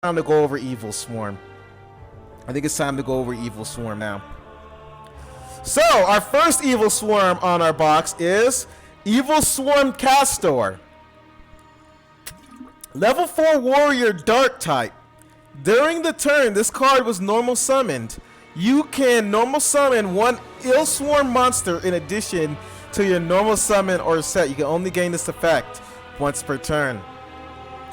time to go over EvilSwarm. I think it's time to go over EvilSwarm now. So, our first EvilSwarm on our box is EvilSwarm Castor. Level 4 Warrior Dark type. During the turn this card was normal summoned, you can normal summon one EvilSwarm monster in addition to your normal summon or set. You can only gain this effect once per turn.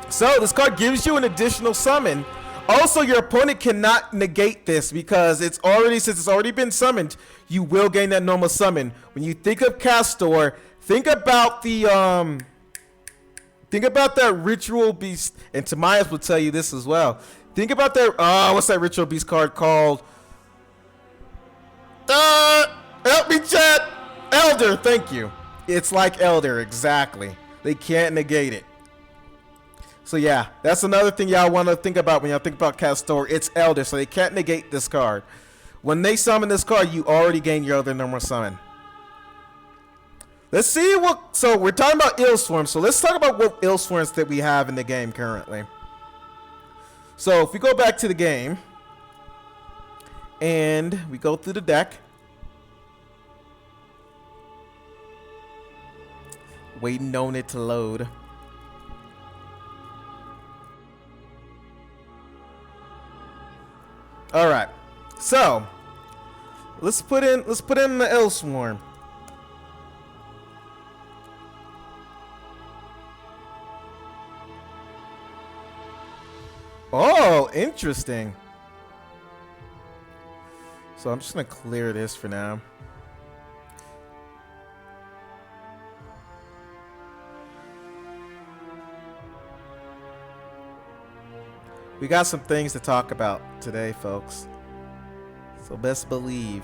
So this card gives you an additional summon. Also, your opponent cannot negate this because since it's already been summoned, you will gain that normal summon. When you think of Castor, think about the think about that ritual beast, and Tamias will tell you this as well. Think about that what's that ritual beast card called? Help me, chat. Elder, thank you. It's like Elder, exactly. They can't negate it. So yeah, that's another thing y'all want to think about when y'all think about Castor. It's Elder, so they can't negate this card. When they summon this card, you already gain your other normal summon. Let's see what. So we're talking about EvilSwarm. So let's talk about what EvilSwarms that we have in the game currently. So if we go back to the game and we go through the deck, waiting on it to load. All right, so let's put in the EvilSwarm. Oh, interesting. So I'm just gonna clear this for now. We got some things to talk about today, folks. So best believe.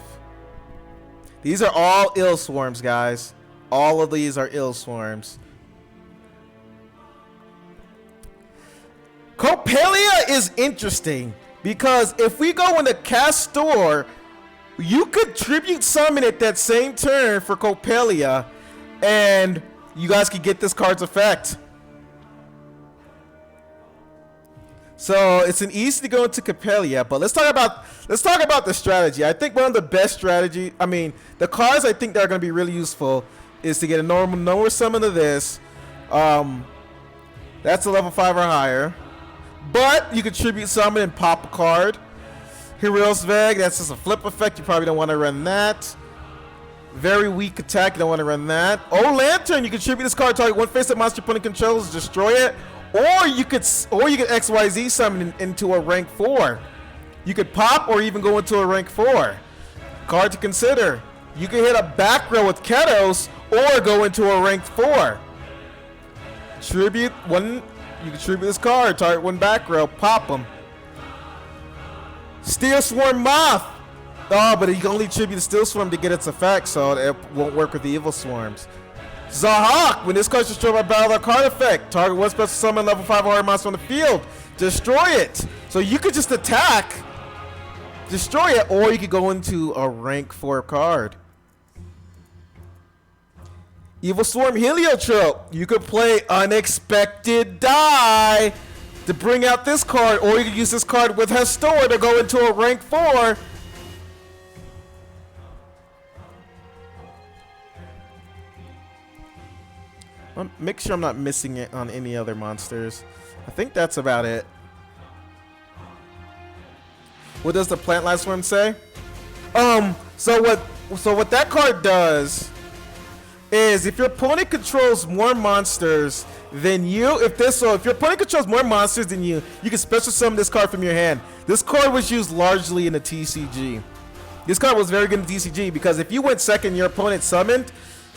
These are all EvilSwarms, guys. All of these are EvilSwarms. Copelia is interesting because if we go into Castor, you could tribute summon it that same turn for Copelia, and you guys could get this card's effect. So it's an easy to go into Copelia, but let's talk about the strategy. I think one of the best strategy, the cards I think that are going to be really useful is to get a normal summon of this. That's a level 5 or higher. But you can tribute summon and pop a card. Heroes Veg, that's just a flip effect. You probably don't want to run that. Very weak attack, you don't want to run that. Oh, Lantern, you can tribute this card, target one face-up monster opponent controls, destroy it. Or you could XYZ summon into a rank 4. You could pop or even go into a rank 4. Card to consider. You can hit a back row with Ketos or go into a rank 4. Tribute one. You can tribute this card, target one back row, pop them. Steel Swarm Moth. Oh, but you can only tribute the Steel Swarm to get its effect, so it won't work with the EvilSwarms. Zahak, when this card is destroyed by battle, that card effect. Target one special summon level 5 hard monster on the field. Destroy it. So you could just attack, destroy it, or you could go into a rank 4 card. EvilSwarm Heliotrope. You could play Unexpected Die to bring out this card, or you could use this card with Hestor to go into a rank 4. Make sure I'm not missing it on any other monsters. I think that's about it. What does the Plant Life Swarm say? So what that card does is if your opponent controls more monsters than you, if your opponent controls more monsters than you can special summon this card from your hand. This card was used largely in the TCG. This card was very good in the TCG because if you went second, your opponent summoned,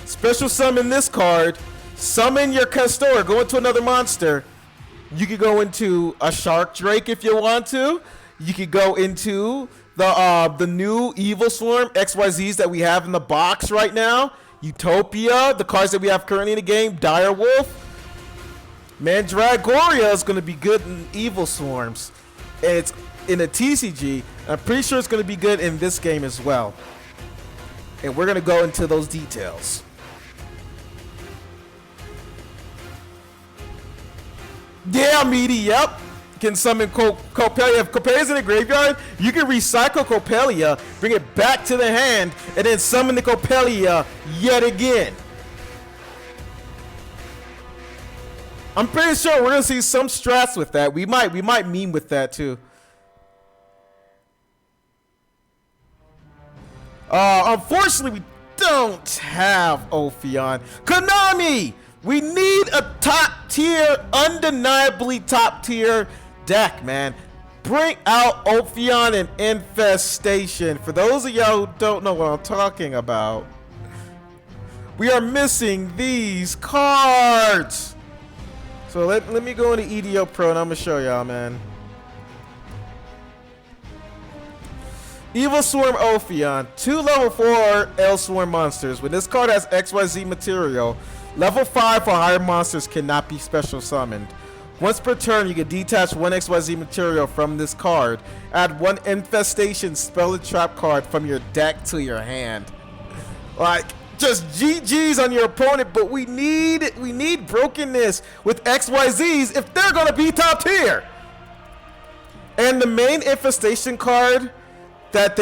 special summon this card, summon your Castor, go into another monster. You could go into a Shark Drake if you want to. You could go into the new EvilSwarm XYZs that we have in the box right now. Utopia, the cards that we have currently in the game, Direwolf. Mandragoria is going to be good in EvilSwarms. And it's in a TCG. I'm pretty sure it's going to be good in this game as well. And we're going to go into those details. Yeah, Meaty, yep. can summon Copelia. If Copelia's in the graveyard, you can recycle Copelia, bring it back to the hand, and then summon the Copelia yet again. I'm pretty sure we're gonna see some strats with that. We might meme with that too. Unfortunately, we don't have Ophion. Konami! We need a top tier, undeniably top tier deck, man. Bring out Ophion and Infestation. For those of y'all who don't know what I'm talking about, we are missing these cards. So let me go into EDO Pro and I'm gonna show y'all, man. EvilSwarm Ophion, 2 level 4 EvilSwarm monsters. When this card has XYZ material, level 5 or higher monsters cannot be special summoned. Once per turn, you can detach 1 XYZ material from this card. Add 1 Infestation Spell and Trap card from your deck to your hand. Like, just GG's on your opponent, but we need brokenness with XYZs if they're gonna be top tier. And the main Infestation card that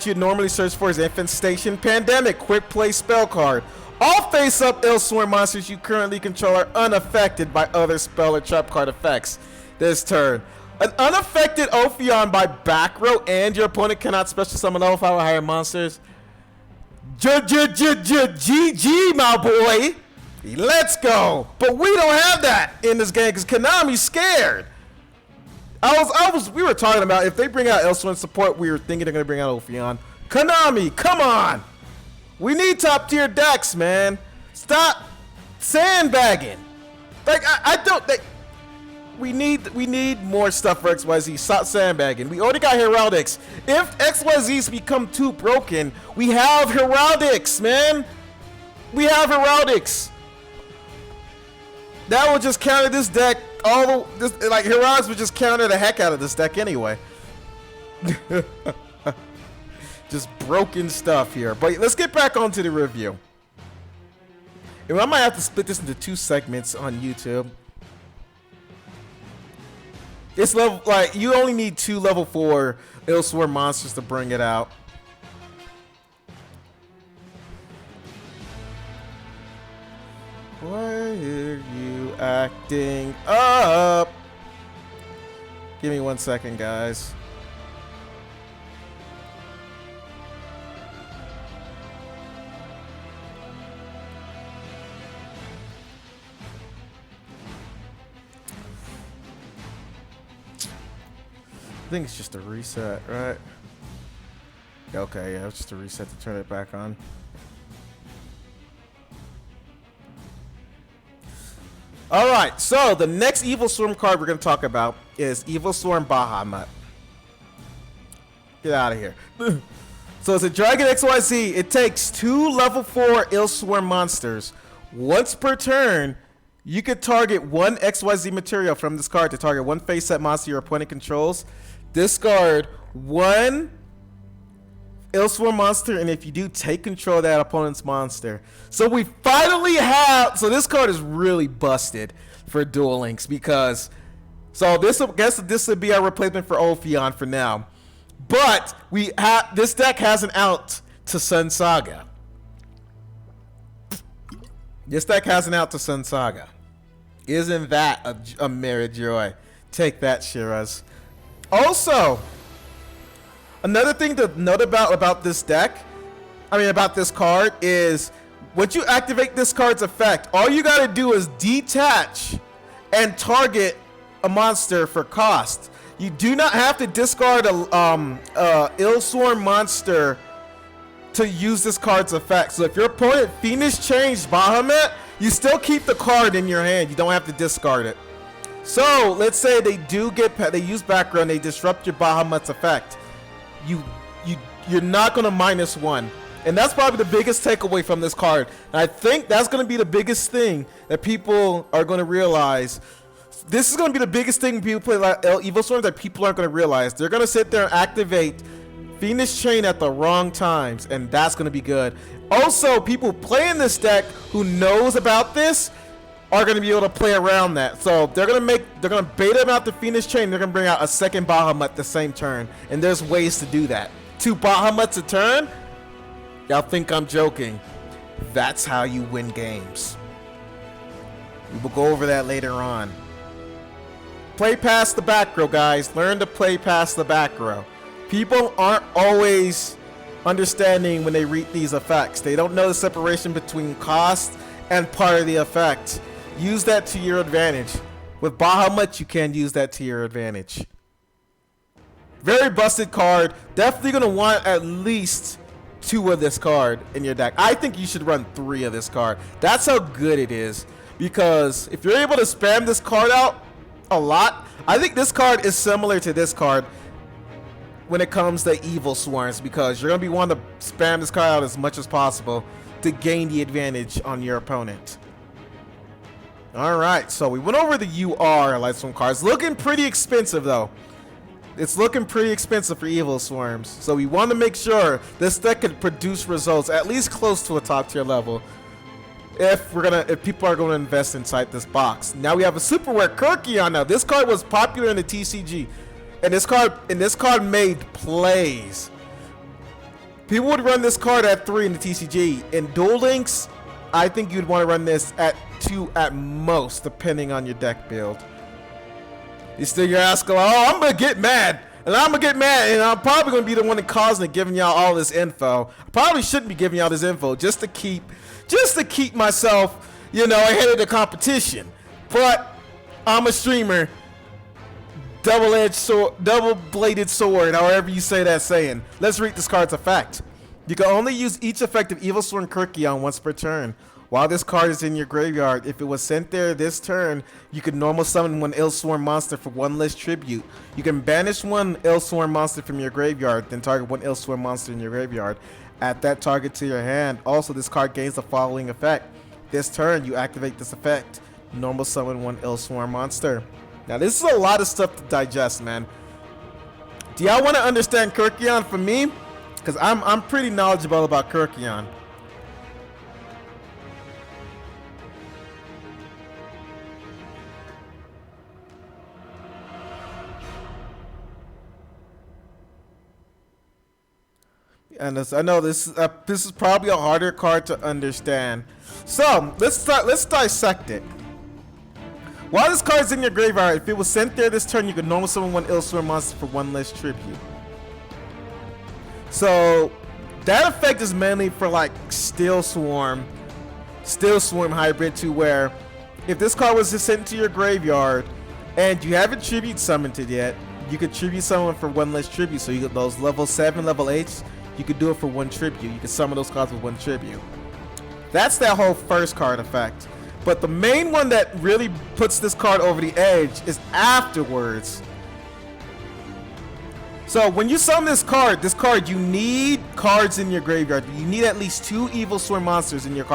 you normally search for is Infestation Pandemic, quick play spell card. All face-up EvilSwarm monsters you currently control are unaffected by other spell or trap card effects this turn. An unaffected Ophion by back row and your opponent cannot special summon level 5 or higher monsters. GG, my boy. Let's go. But we don't have that in this game because Konami's scared. We were talking about if they bring out EvilSwarm support, we were thinking they're gonna bring out Ophion. Konami, come on! We need top tier decks, man. Stop sandbagging. Like I don't. We need more stuff for XYZ. Stop sandbagging. We already got Heraldics. If XYZs become too broken, we have Heraldics, man. We have Heraldics. That will just counter this deck. Heraldics would just counter the heck out of this deck anyway. Just broken stuff here. But let's get back onto the review. And I might have to split this into 2 segments on YouTube. It's level, you only need 2 level 4 EvilSwarm monsters to bring it out. Why are you acting up? Give me 1 second, guys. I think it's just a reset, right? Okay, yeah, it's just a reset to turn it back on. Alright, so the next EvilSwarm card we're going to talk about is EvilSwarm Bahamut. Get out of here. So it's a Dragon XYZ. It takes 2 level 4 EvilSwarm monsters. Once per turn, you could target 1 XYZ material from this card to target 1 face-up monster your opponent controls. Discard 1 EvilSwarm monster, and if you do, take control of that opponent's monster. So we finally have. So this card is really busted for Duel Links because. So this would be our replacement for Ophion for now, but this deck has an out to Sun Saga. This deck has an out to Sun Saga. Isn't that a mere joy? Take that, Shiraz. Also, another thing to note about this deck, about this card, is once you activate this card's effect, all you gotta do is detach and target a monster for cost. You do not have to discard a EvilSwarm monster to use this card's effect. So if your opponent Fiendish changed Bahamut, you still keep the card in your hand. You don't have to discard it. So let's say they use background, they disrupt your Bahamut's effect. You're not gonna -1, and that's probably the biggest takeaway from this card. And I think that's gonna be the biggest thing that people are gonna realize. This is gonna be the biggest thing people play like EvilSwarm that people aren't gonna realize. They're gonna sit there and activate Fiendish Chain at the wrong times, and that's gonna be good. Also, people playing this deck who knows about this, are going to be able to play around that. So they're going to bait him out the Phoenix Chain. They're going to bring out a second Bahamut the same turn. And there's ways to do that. 2 Bahamuts a turn? Y'all think I'm joking. That's how you win games. We will go over that later on. Play past the back row, guys. Learn to play past the back row. People aren't always understanding when they read these effects. They don't know the separation between cost and part of the effect. Use that to your advantage. With Bahamut, you can use that to your advantage. Very busted card. Definitely going to want at least 2 of this card in your deck. I think you should run 3 of this card. That's how good it is. Because if you're able to spam this card out a lot, I think this card is similar to this card when it comes to EvilSwarms, because you're going to be wanting to spam this card out as much as possible to gain the advantage on your opponent. Alright, so we went over the UR Lightswarm cards. Looking pretty expensive though. It's looking pretty expensive for EvilSwarms. So we want to make sure this deck could produce results at least close to a top tier level. If people are going to invest inside this box. Now we have a super rare Kirkion. Now this card was popular in the TCG. And this card made plays. People would run this card at 3 in the TCG. In Duel-Links, I think you'd want to run this at 2 at most, depending on your deck build. You're asking, oh, I'm going to get mad. And I'm going to get mad. And I'm probably going to be the one that causing it, giving y'all all this info. I probably shouldn't be giving y'all this info just to keep myself, ahead of the competition. But I'm a streamer. Double-edged sword, double-bladed sword, however you say that saying. Let's read this card's effect. You can only use each effect of EvilSwarm Kirkion once per turn. While this card is in your graveyard, if it was sent there this turn, you can normal summon 1 EvilSwarm monster for 1 less tribute. You can banish 1 EvilSwarm monster from your graveyard, then target 1 EvilSwarm monster in your graveyard. Add that target to your hand. Also, this card gains the following effect. This turn, you activate this effect. Normal summon 1 EvilSwarm monster. Now, this is a lot of stuff to digest, man. Do y'all want to understand Kirkion from me? Because I'm pretty knowledgeable about Kirkion. And I know this is probably a harder card to understand. So let's dissect it. While this card is in your graveyard, if it was sent there this turn, you can normal summon 1 EvilSwarm monster for 1 less tribute. So that effect is mainly for like Steel Swarm hybrid, to where if this card was sent to your graveyard and you haven't tribute summoned it yet, you could tribute summon for 1 less tribute. So you get those level 7, level 8, you could do it for 1 tribute. You can summon those cards with 1 tribute. That's that whole first card effect. But the main one that really puts this card over the edge is afterwards. So when you summon this card, you need cards in your graveyard. You need at least 2 EvilSwarm monsters in your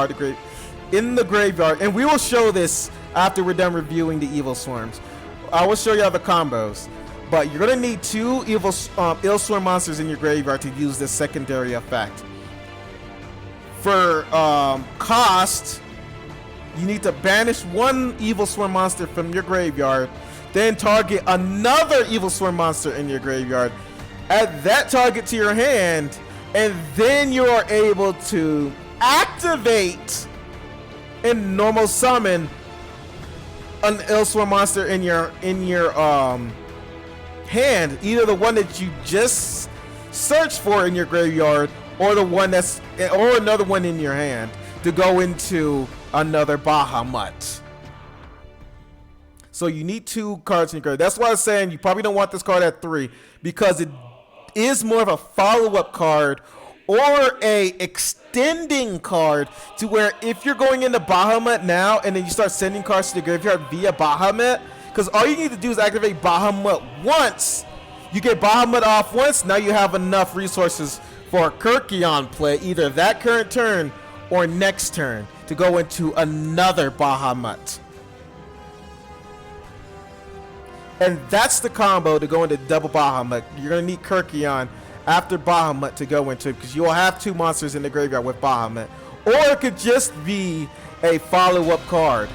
in the graveyard. And we will show this after we're done reviewing the EvilSwarms. I will show you all the combos. But you're going to need 2 EvilSwarm monsters in your graveyard to use this secondary effect. For cost, you need to banish 1 EvilSwarm monster from your graveyard, then target another EvilSwarm monster in your graveyard, add that target to your hand, and then you are able to activate and normal summon an EvilSwarm monster in your hand, either the one that you just searched for in your graveyard, or the one or another one in your hand to go into another Bahamut. So you need 2 cards in your graveyard. That's why I was saying you probably don't want this card at 3, because it is more of a follow-up card or a extending card, to where if you're going into Bahamut now and then you start sending cards to the graveyard via Bahamut, because all you need to do is activate Bahamut once. You get Bahamut off once, now you have enough resources for a Kirkion play, either that current turn or next turn, to go into another Bahamut. And that's the combo to go into double Bahamut. You're going to need Kirkion after Bahamut to go into, because you'll have 2 monsters in the graveyard with Bahamut. Or it could just be a follow-up card.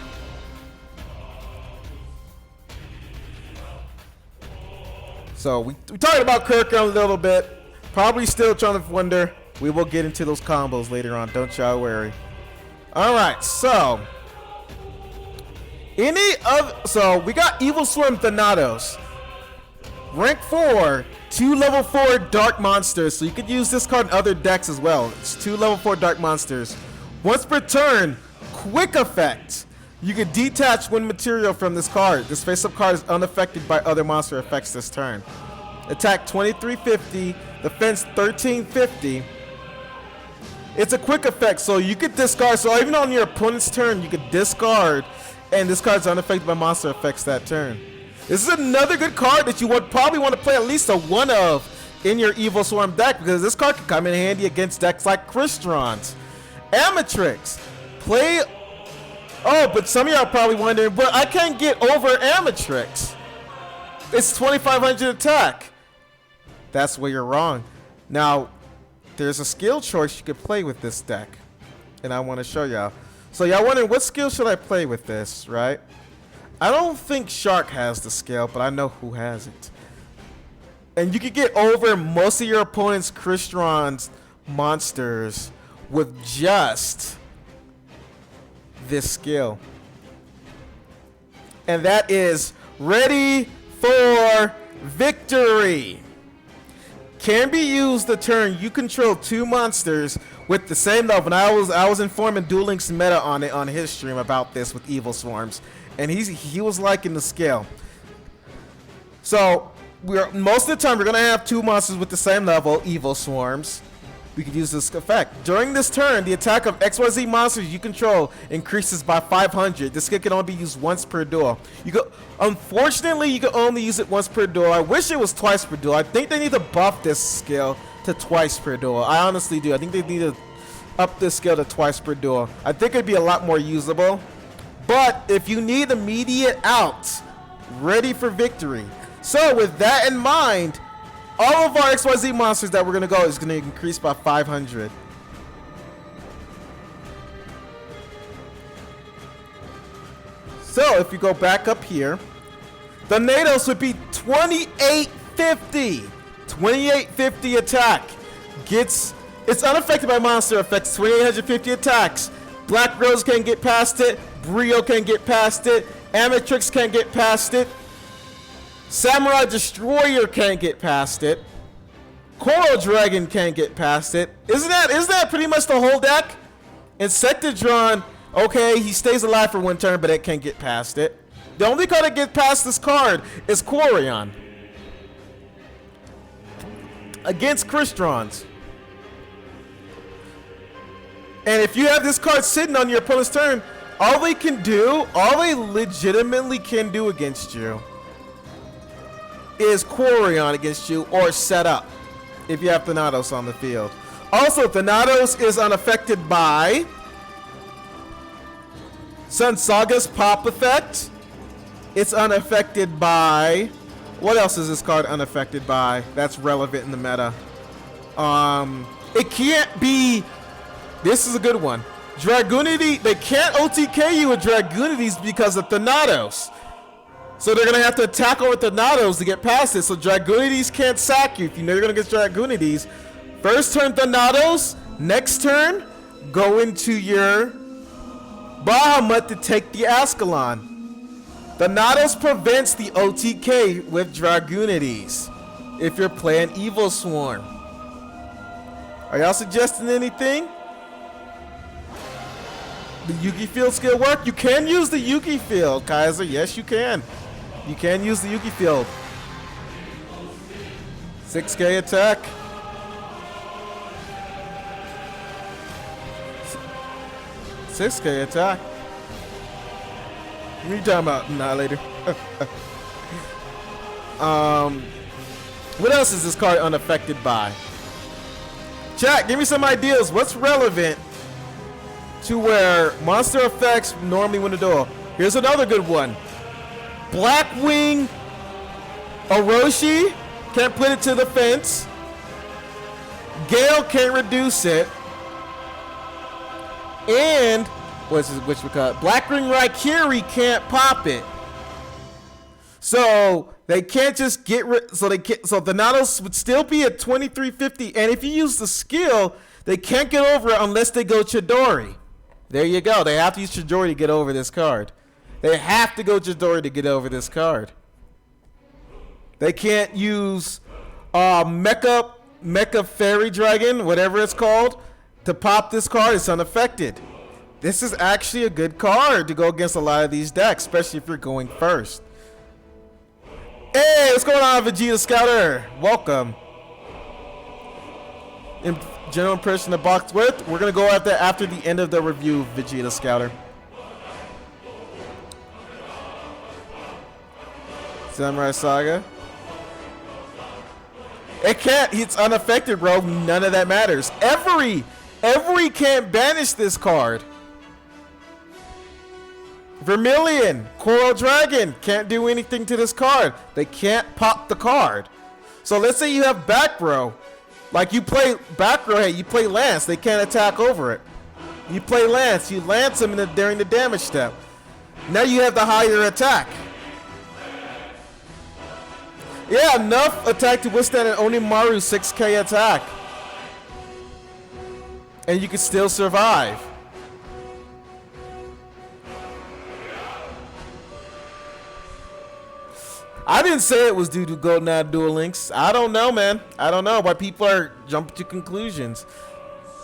So we talked about Kirk a little bit. Probably still trying to wonder. We will get into those combos later on. Don't y'all worry. All right, so so we got EvilSwarm Thanatos. Rank 4, 2 level 4 dark monsters. So you could use this card in other decks as well. It's 2 level 4 dark monsters. Once per turn, quick effect. You can detach one material from this card. This face-up card is unaffected by other monster effects this turn. Attack 2350, defense 1350. It's a quick effect, so you could discard. So even on your opponent's turn, you could discard, and this card's unaffected by monster effects that turn. This is another good card that you would probably want to play at least a one of in your EvilSwarm deck, because this card can come in handy against decks like Crystron's. Amatrix. Play. Oh, but some of y'all are probably wondering, but I can't get over Amatrix. It's 2500 attack. That's where you're wrong. Now, there's a skill choice you could play with this deck, and I want to show y'all. So y'all wondering, what skill should I play with this, right? I don't think Shark has the skill, but I know who has it. And you can get over most of your opponent's Crystron's monsters with just this skill. And that is Ready for Victory. Can be used the turn you control 2 monsters with the same level. And I was informing Duel-Links meta on it on his stream about this with EvilSwarms, and he was liking the skill. So most of the time we're gonna have 2 monsters with the same level, EvilSwarms. We could use this effect. During this turn, the attack of XYZ monsters you control increases by 500. This skill can only be used once per duel. Unfortunately, you can only use it once per duel. I wish it was twice per duel. I think they need to buff this skill to twice per duel. I honestly do. I think they need to up this skill to twice per duel. I think it'd be a lot more usable. But if you need immediate outs, Ready for Victory. So with that in mind, all of our XYZ monsters that we're going to go is going to increase by 500. So if you go back up here, the Nados would be 2850. 2850 attack. It's unaffected by monster effects. 2850 attacks. Black Rose can't get past it. Brio can't get past it. Amatrix can't get past it. Samurai Destroyer can't get past it. Coral Dragon can't get past it. Isn't that pretty much the whole deck? Insectodron, okay, he stays alive for 1 turn, but it can't get past it. The only card that gets past this card is Quarion against Crystron's. And if you have this card sitting on your opponent's turn, all they legitimately can do against you is Quarion against you, or set up if you have Thanatos on the field. Also, Thanatos is unaffected by Sun Saga's Pop Effect. It's unaffected by, what else is this card unaffected by that's relevant in the meta? It can't be, this is a good one. Dragoonity, they can't OTK you with Dragoonities because of Thanatos. So they're going to have to attack over Thanatos to get past it. So Dragoonities can't sack you if you know you're going to get Dragoonities. First turn Thanatos, next turn go into your Bahamut to take the Ascalon. Thanatos prevents the OTK with Dragoonities if you're playing EvilSwarm. Are y'all suggesting anything? The Yugi Field skill work? You can use the Yugi Field, Kaiser. Yes, you can. You can use the Yugi Field. 6K attack. 6K attack. What are you talking about, Annihilator? What else is this card unaffected by? Chat, give me some ideas. What's relevant to where monster effects normally win a duel? Here's another good one. Blackwing Orochi can't put it to the fence. Gale can't reduce it. And which we call it, Blackwing Raikiri can't pop it. So They can't just get rid. So they can't. So the Nados would still be at 2350, and if you use the skill, they can't get over it unless they go Chidori. There you go. They have to use Chidori to get over this card. They have to go Chidori to get over this card. They can't use Mecha Fairy Dragon, whatever it's called, to pop this card. It's unaffected. This is actually a good card to go against a lot of these decks, especially if you're going first. Hey, what's going on, Vegeta Scouter? Welcome. In general impression of box width, we're gonna go after the end of the review, Vegeta Scouter. Samurai Saga. It can't. It's unaffected, bro. None of that matters. Every can't banish this card. Vermilion, Coral Dragon can't do anything to this card. They can't pop the card. So let's say you have back row. Like you play back row, hey, you play Lance. They can't attack over it. You play Lance. You lance them during the damage step. Now you have the higher attack. Yeah, enough attack to withstand an Onimaru 6k attack. And you can still survive. I didn't say it was due to Yugioh Duel-Links. I don't know, man. I don't know why people are jumping to conclusions.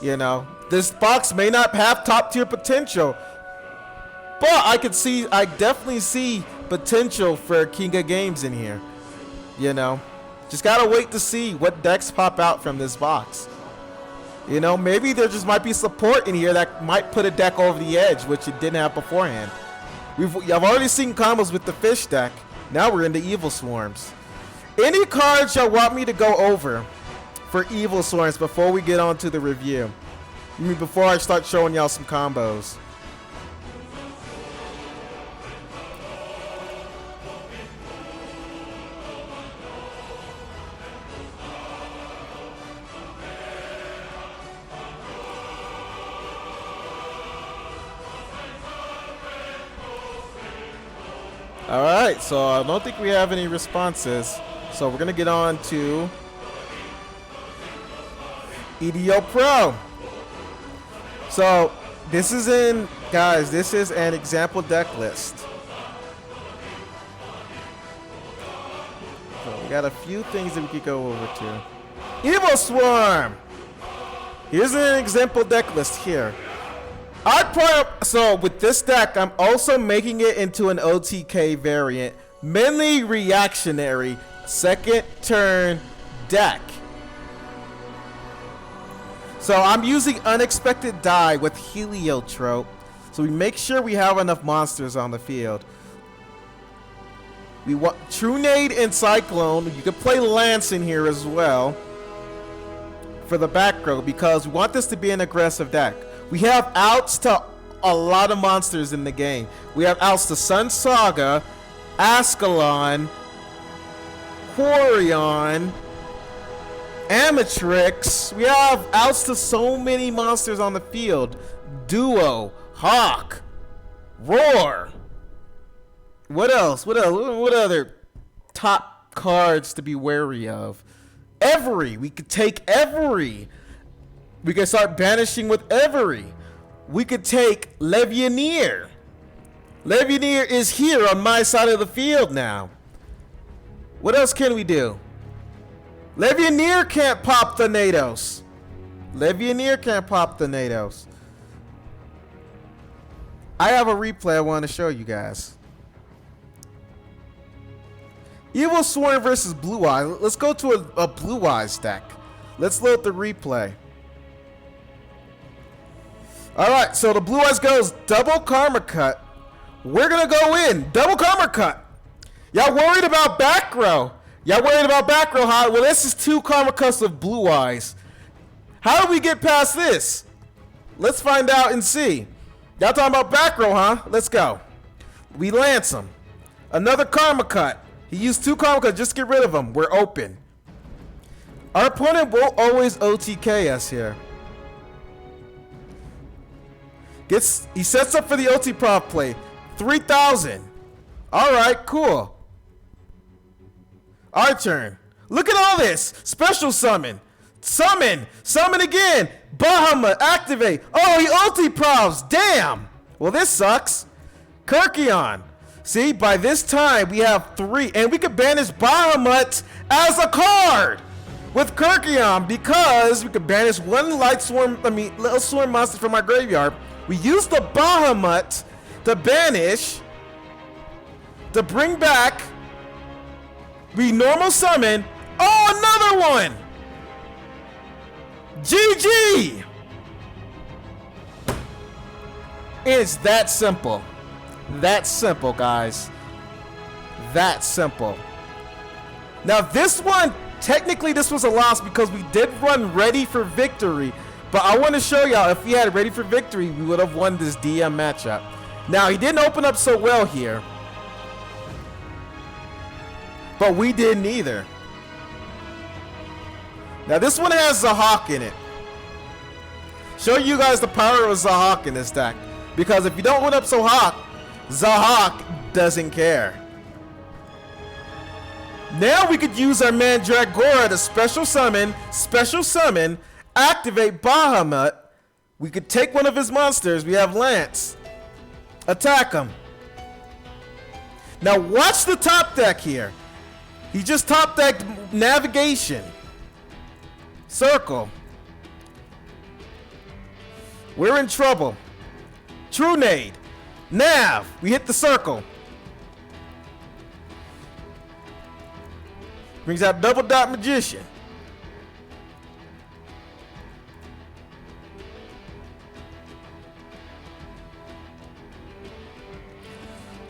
You know, this box may not have top tier potential, but I definitely see potential for King of Games in here. You know, just gotta wait to see what decks pop out from this box. You know, maybe there just might be support in here that might put a deck over the edge, which it didn't have beforehand. I've already seen combos with the fish deck. Now we're into EvilSwarms. Any cards y'all want me to go over for EvilSwarms before we get on to the review? I mean, before I start showing y'all some combos. Alright, so I don't think we have any responses. So we're going to get on to EDO Pro. So this is this is an example deck list. So we got a few things that we could go over to. EvilSwarm! Here's an example deck list here. So with this deck, I'm also making it into an OTK variant, mainly reactionary, second turn deck. So I'm using Unexpected Die with Heliotrope, so we make sure we have enough monsters on the field. We want Trunade and Cyclone. You can play Lance in here as well for the back row because we want this to be an aggressive deck. We have outs to a lot of monsters in the game. We have outs to Sun Saga, Ascalon, Quarion, Amatrix. We have outs to so many monsters on the field. Duo, Hawk, Roar. What else? What other top cards to be wary of? Every. We could take Every. We can start banishing with Every. We could take Levianeer. Levianeer is here on my side of the field now. What else can we do? Levianeer can't pop the Nados. Levianeer can't pop the Nados. I have a replay I want to show you guys. EvilSwarm versus Blue Eye. Let's go to a Blue Eyes deck. Let's load the replay. Alright, so the Blue Eyes goes double Karma Cut. We're gonna go in. Double Karma Cut. Y'all worried about back row? Y'all worried about back row, huh? Well, this is 2 Karma Cuts of Blue Eyes. How do we get past this? Let's find out and see. Y'all talking about back row, huh? Let's go. We lance him. Another Karma Cut. He used 2 Karma Cuts. Just get rid of them. We're open. Our opponent will always OTK us here. He sets up for the OT prop play. 3,000. Alright, cool. Our turn. Look at all this. Special summon. Summon. Summon again. Bahamut. Activate. Oh, he ulti-provs. Damn. Well, this sucks. Kirkion. See, by this time, we have 3. And we could banish Bahamut as a card with Kirkion because we could banish one Little Swarm monster from our graveyard. We use the Bahamut to banish, to bring back. We normal summon. Oh, another one. GG. It's that simple. That simple, guys. That simple. Now, this one, technically, this was a loss because we did run Ready for Victory. But I want to show y'all, if we had Ready for Victory, we would have won this DM matchup. Now, he didn't open up so well here. But we didn't either. Now, this one has Zahak in it. Show you guys the power of Zahak in this deck. Because if you don't open up Zahak doesn't care. Now we could use our Mandragora to special summon, activate Bahamut. We could take one of his monsters. We have Lance. Attack him. Now watch the top deck here. He just top decked Navigation. Circle. We're in trouble. True Nade. Nav. We hit the circle. Brings out Double Dot Magician.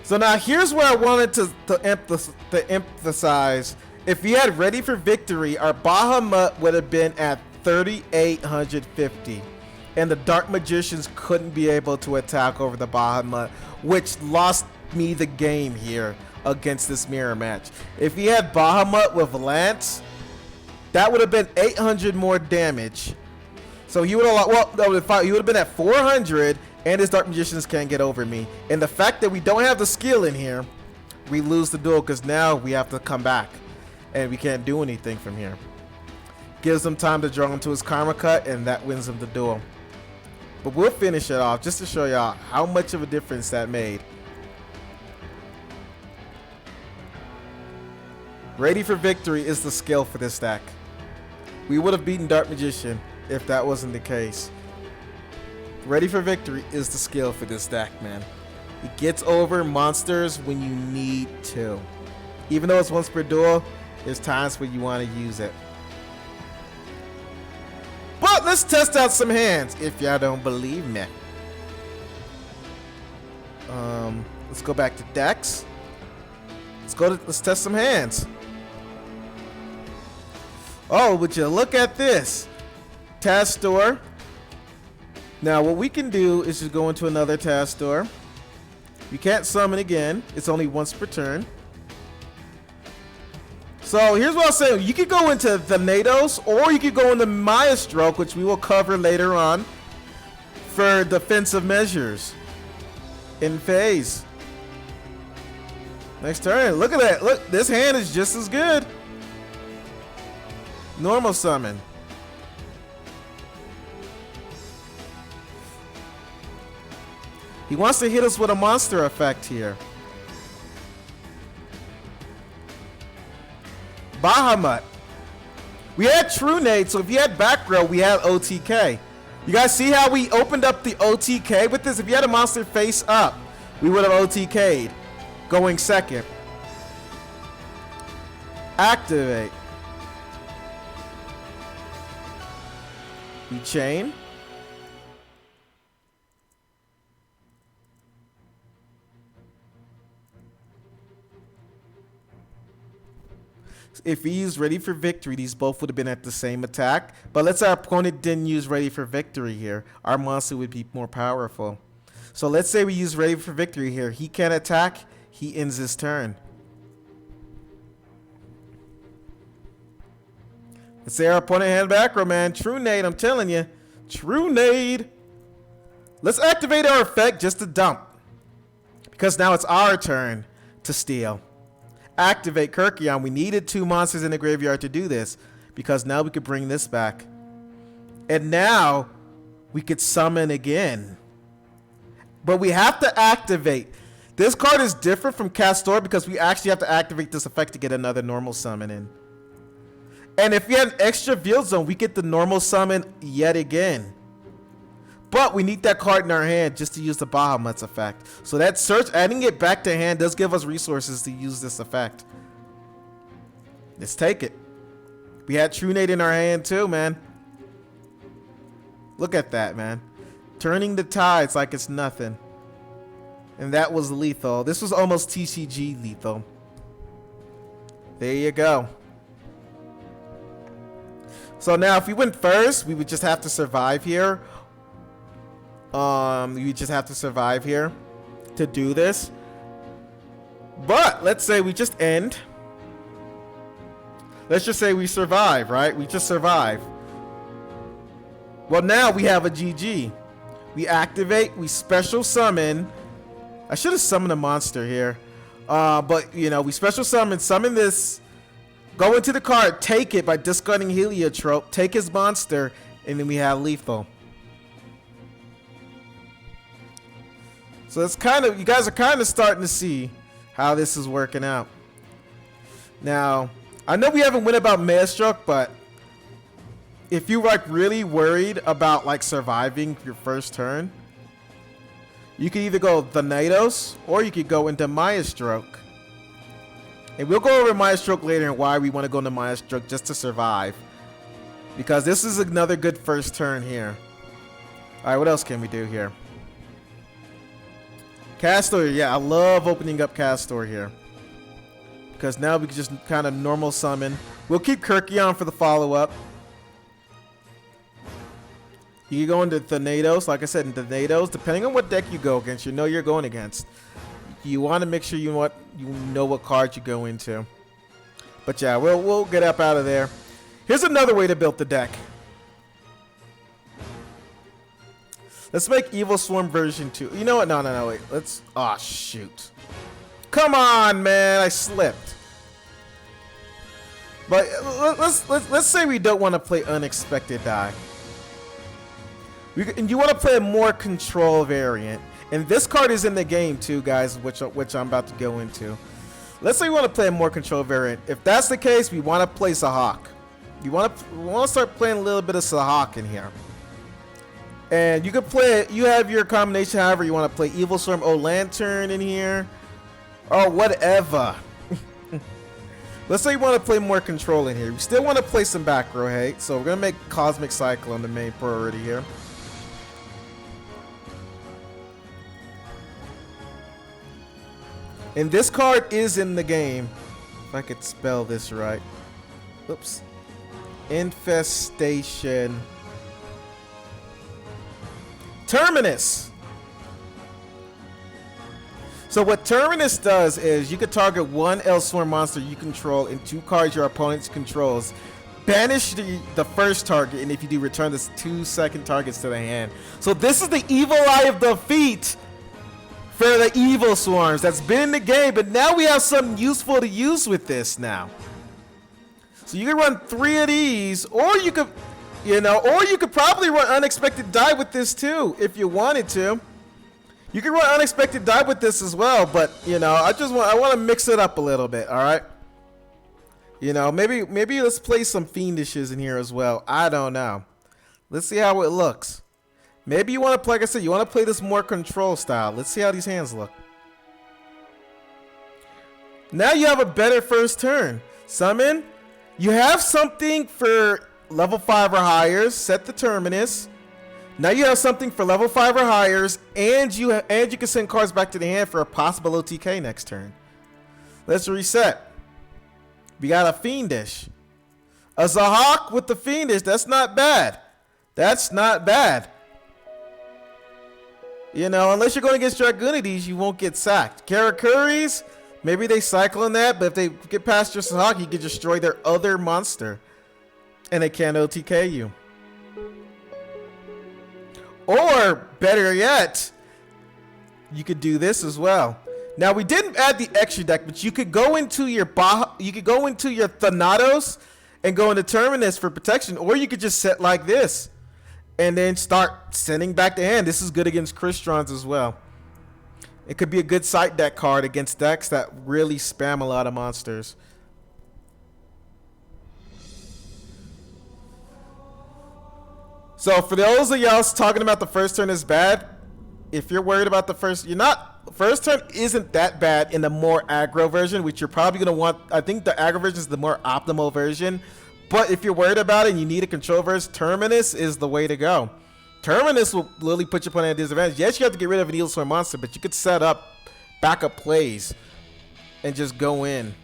So now here's where I wanted to emphasize. If we had Ready for Victory, our Bahamut would have been at 3,850. And the Dark Magicians couldn't be able to attack over the Bahamut, which lost me the game here against this mirror match. If he had Bahamut with Lance, that would have been 800 more damage. So he would have, he would have been at 400, and his Dark Magicians can't get over me. And the fact that we don't have the skill in here, we lose the duel because now we have to come back, and we can't do anything from here. Gives him time to draw into his Karma Cut, and that wins him the duel. But we'll finish it off just to show y'all how much of a difference that made. Ready for Victory is the skill for this deck. We would have beaten Dark Magician if that wasn't the case. Ready for Victory is the skill for this deck, man. It gets over monsters when you need to. Even though it's once per duel, there's times when you want to use it. But let's test out some hands if y'all don't believe me. Let's go back to decks. Let's test some hands. Oh, would you look at this? Task Store. Now what we can do is just go into another Task Store. You can't summon again. It's only once per turn. So here's what I'll say. You could go into the Nados, or you could go into Maya Stroke, which we will cover later on, for defensive measures in phase. Next turn. Look at that. Look, this hand is just as good. Normal summon. He wants to hit us with a monster effect here. Bahamut. We had True Nade, so if you had back row, we had OTK. You guys see how we opened up the OTK with this? If you had a monster face up, we would have OTK'd. Going second. Activate. We chain. If we used Ready for Victory, these both would have been at the same attack. But let's say our opponent didn't use Ready for Victory here. Our monster would be more powerful. So let's say we use Ready for Victory here. He can't attack. He ends his turn. Let's say our opponent had back row, man. True Nade, I'm telling you. True Nade. Let's activate our effect just to dump. Because now it's our turn to steal. activate Kirkion. We needed 2 monsters in the graveyard to do this, because now we could bring this back. And now we could summon again. But we have to activate. This card is different from Castor because we actually have to activate this effect to get another normal summon in. And if we had an extra field zone, we get the normal summon yet again. But we need that card in our hand just to use the Bahamut's effect. So that search, adding it back to hand does give us resources to use this effect. Let's take it. We had Trunade in our hand too, man. Look at that, man. Turning the tides like it's nothing. And that was lethal. This was almost TCG lethal. There you go. So now if we went first, we would just have to survive here. You just have to survive here to do this. But let's say we just end. Let's just say we survive, right? We just survive. Well, now we have a GG. We activate, we special summon. I should have summoned a monster here. But, you know, we special summon this. Go into the card, take it by discarding Heliotrope, take his monster, and then we have lethal. So it's kind of, you guys are kind of starting to see how this is working out. Now, I know we haven't went about Maelstrom, but if you're like really worried about like surviving your first turn, you can either go Thanatos or you could go into Maelstrom. And we'll go over Maelstrom later and why we want to go into Maelstrom just to survive. Because this is another good first turn here. Alright, what else can we do here? Castor, yeah, I love opening up Castor here. Because now we can just kind of normal summon. We'll keep Kirkion for the follow-up. You can go into Thanatos, like I said, in Thanatos, depending on what deck you go against, you know you're going against. You want to make sure you know what card you go into. But yeah, we'll get up out of there. Here's another way to build the deck. Let's make EvilSwarm version 2. You know what? No, wait. Let's... Oh, shoot. Come on, man. I slipped. But let's say we don't want to play Unexpected Die. And you want to play a more control variant. And this card is in the game too, guys, which I'm about to go into. Let's say we want to play a more control variant. If that's the case, we want to play Sahak. We want to start playing a little bit of Sahak in here. And you can play it. You have your combination however you want to play. EvilSwarm O Lantern in here. Or whatever. Let's say you want to play more control in here. We still want to play some back row hate. So we're going to make Cosmic Cyclone the main priority here. And this card is in the game. If I could spell this right. Oops. Infestation. Terminus. So what Terminus does is you can target one EvilSwarm monster you control and 2 cards your opponent controls. Banish the first target, and if you do, return this 2 second targets to the hand. So this is the Evil Eye of Defeat for the EvilSwarms that's been in the game, but now we have something useful to use with this now. So you can run 3 of these, or you could, or you could probably run Unexpected Die with this too, if you wanted to. You can run Unexpected Die with this as well, but I want to mix it up a little bit, all right? Maybe let's play some Fiendishes in here as well. I don't know. Let's see how it looks. Maybe you want to play, like I said, you want to play this more control style. Let's see how these hands look. Now you have a better first turn. Summon. You have something for level 5 or higher. Set the Terminus. Now you have something for level 5 or higher, and you can send cards back to the hand for a possible OTK next turn. Let's reset. We got a Fiendish. A Zahak with the Fiendish. That's not bad. That's not bad. Unless you're going against Dragonides, you won't get sacked. Karakuris, maybe they cycle in that, but if they get past your Sahak, you can destroy their other monster. And they can't OTK you. Or, better yet, you could do this as well. Now we didn't add the extra deck, but you could go into your Thanatos and go into Terminus for protection, or you could just set like this and then start sending back the hand. This is good against Cristrons as well. It could be a good side deck card against decks that really spam a lot of monsters. So for those of y'all talking about the first turn is bad, if you're worried about the first, first turn isn't that bad in the more aggro version, which you're probably going to want. I think the aggro version is the more optimal version. But if you're worried about it and you need a control version, Terminus is the way to go. Terminus will literally put your opponent at a disadvantage. Yes, you have to get rid of an EvilSwarm monster, but you could set up backup plays and just go in.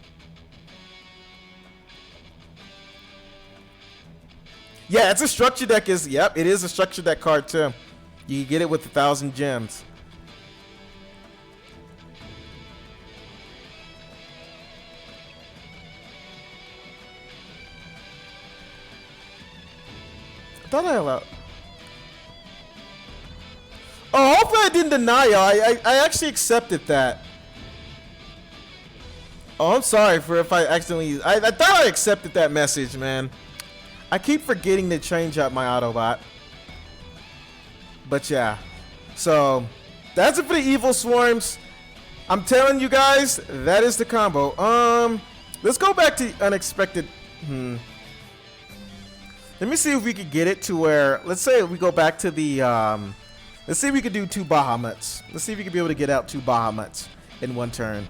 Yeah, it's a structure deck. Yep, it is a structure deck card too. You get it with 1,000 gems. I thought I allowed. Oh, hopefully I didn't deny you. I actually accepted that. Oh, I'm sorry for if I accidentally. I thought I accepted that message, man. I keep forgetting to change up my Autobot. But yeah. So, that's it for the EvilSwarms. I'm telling you guys, that is the combo. Let's go back to unexpected. Let me see if we could get it to where, let's say we go back to the, let's see if we could do 2 Bahamuts. Let's see if we could be able to get out 2 Bahamuts in one turn.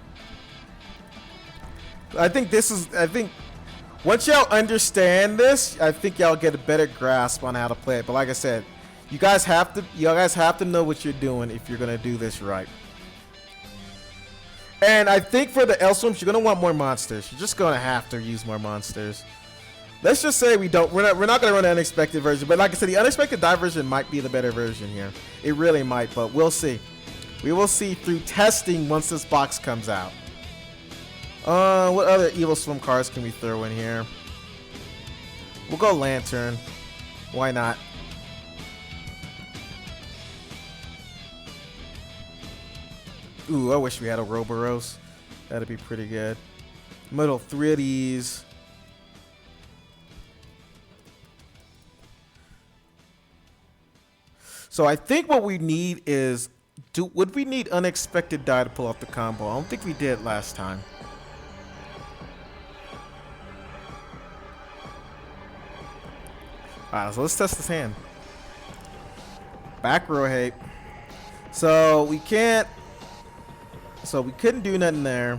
I think once y'all understand this, I think y'all get a better grasp on how to play it. But like I said, you guys have to know what you're doing if you're gonna do this right. And I think for the EvilSwarms, you're gonna want more monsters. You're just gonna have to use more monsters. Let's just say we're not gonna run an unexpected version. But like I said, the unexpected die version might be the better version here. It really might, but we'll see. We will see through testing once this box comes out. What other EvilSwarm cards can we throw in here? We'll go Lantern. Why not? Ooh, I wish we had a Roboros. That'd be pretty good. Middle 3 of these. So I think what we need is, would we need unexpected die to pull off the combo? I don't think we did last time. Alright, so let's test this hand. Back row hate. So we can't. So we couldn't do nothing there.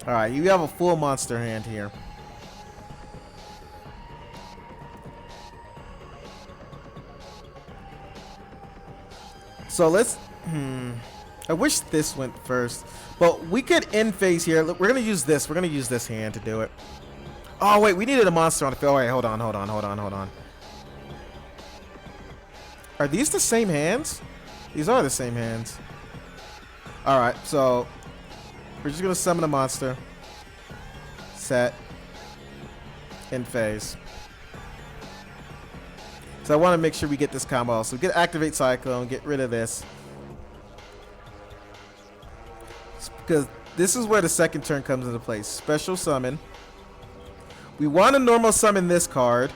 Alright, you have a full monster hand here. So let's. I wish this went first. But we could end phase here. Look, we're gonna use this. We're gonna use this hand to do it. Oh wait, we needed a monster on the field. Oh, wait, hold on. Are these the same hands? These are the same hands. Alright, so we're just gonna summon a monster. Set. End phase. So I want to make sure we get this combo. So get activate Cyclone, get rid of this. Because this is where the second turn comes into place. Special summon. We want to normal summon this card.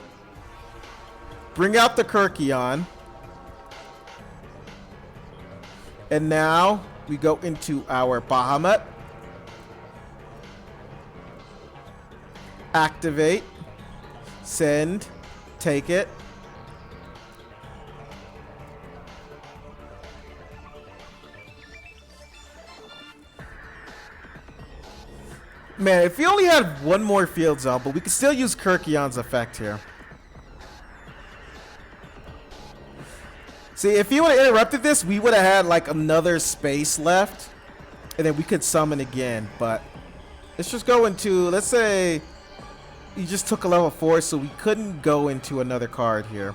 Bring out the Kirkion. And now we go into our Bahamut. Activate. Send. Take it. Man, if we only had one more field zone, but we could still use Kirkion's effect here. See, if he would have interrupted this, we would have had like another space left, and then we could summon again. But let's just go into, let's say he just took a level 4, so we couldn't go into another card here.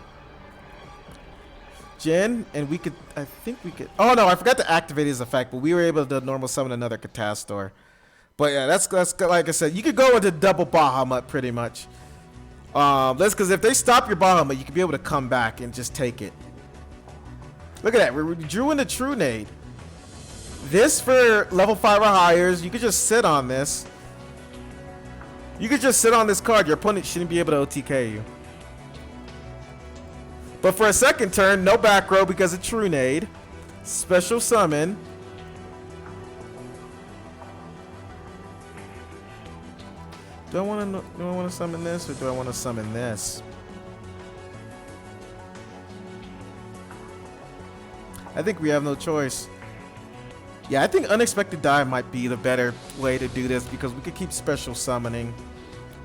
Jin, and we could, I think we could, oh no, I forgot to activate his effect, but we were able to normal summon another Catastor. But yeah, that's like I said, you could go into double Bahamut pretty much. That's because if they stop your Bahamut, you could be able to come back and just take it. Look at that, we drew in the True Nade. This for level 5 or higher, you could just sit on this. You could just sit on this card. Your opponent shouldn't be able to OTK you. But for a second turn, no back row because of True Nade. Special summon. Do I want to summon this or do I want to summon this? I think we have no choice. Yeah, I think Unexpected Dive might be the better way to do this because we could keep special summoning.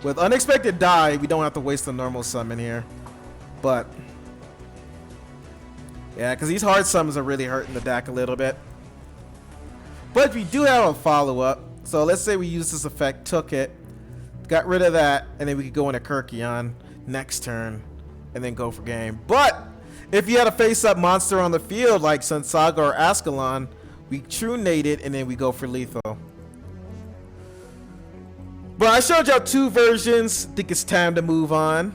With Unexpected Dive, we don't have to waste a normal summon here. But yeah, because these hard summons are really hurting the deck a little bit. But we do have a follow-up. So let's say we use this effect, took it, got rid of that, and then we could go into Kirkion next turn and then go for game. But if you had a face-up monster on the field like Sun Saga or Ascalon, we True Nade it and then we go for lethal. But I showed y'all 2 versions. I think it's time to move on.